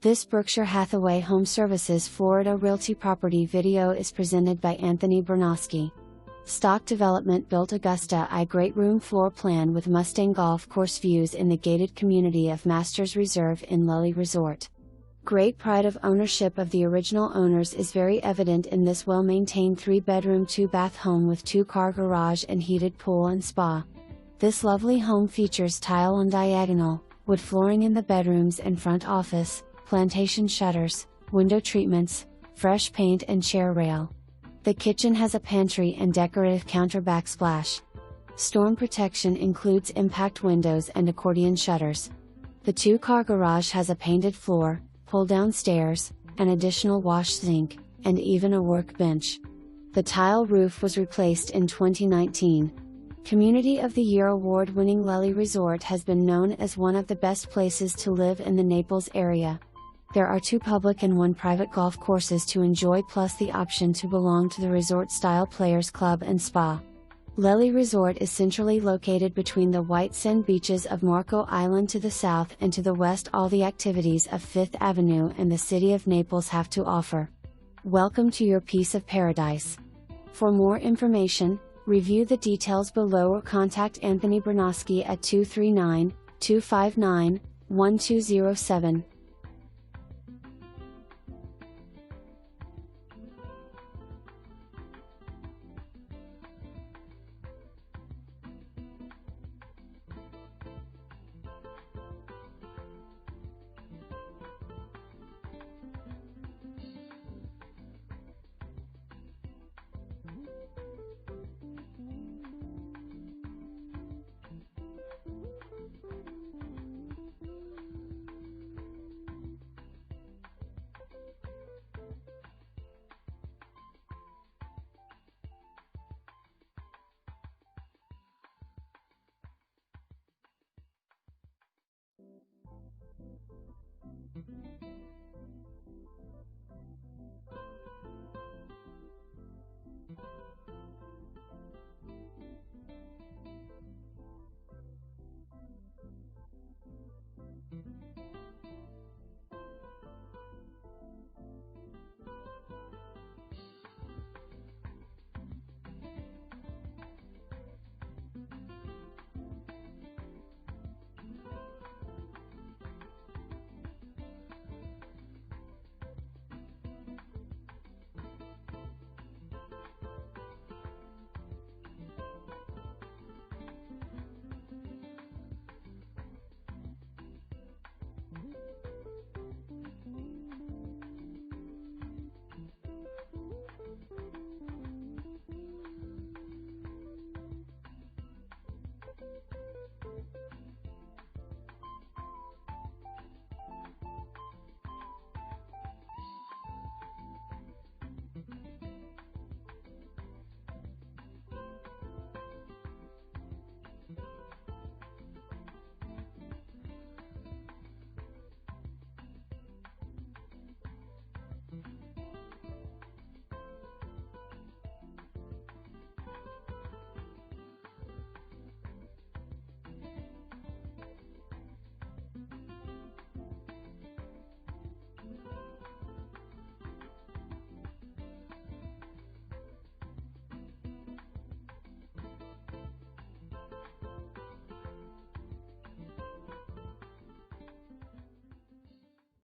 This Berkshire Hathaway HomeServices Florida Realty property video is presented by Anthony Bernosky. Stock development built Augusta I great room floor plan with Mustang Golf Course views in the gated community of Masters Reserve in Lely Resort. Great pride of ownership of the original owners is very evident in this well-maintained 3-bedroom 2-bath home with 2-car garage and heated pool and spa. This lovely home features tile on diagonal, wood flooring in the bedrooms and front office, plantation shutters, window treatments, fresh paint and chair rail. The kitchen has a pantry and decorative counter backsplash. Storm protection includes impact windows and accordion shutters. The 2-car garage has a painted floor, pull-down stairs, an additional wash sink, and even a workbench. The tile roof was replaced in 2019. Community of the Year award-winning Lely Resort has been known as one of the best places to live in the Naples area. There are 2 public and 1 private golf courses to enjoy, plus the option to belong to the resort-style Players Club and Spa. Lely Resort is centrally located between the white sand beaches of Marco Island to the south and to the west. All the activities of 5th Avenue and the City of Naples have to offer. Welcome to your piece of paradise. For more information, review the details below or contact Anthony Bernosky at 239-259-1207.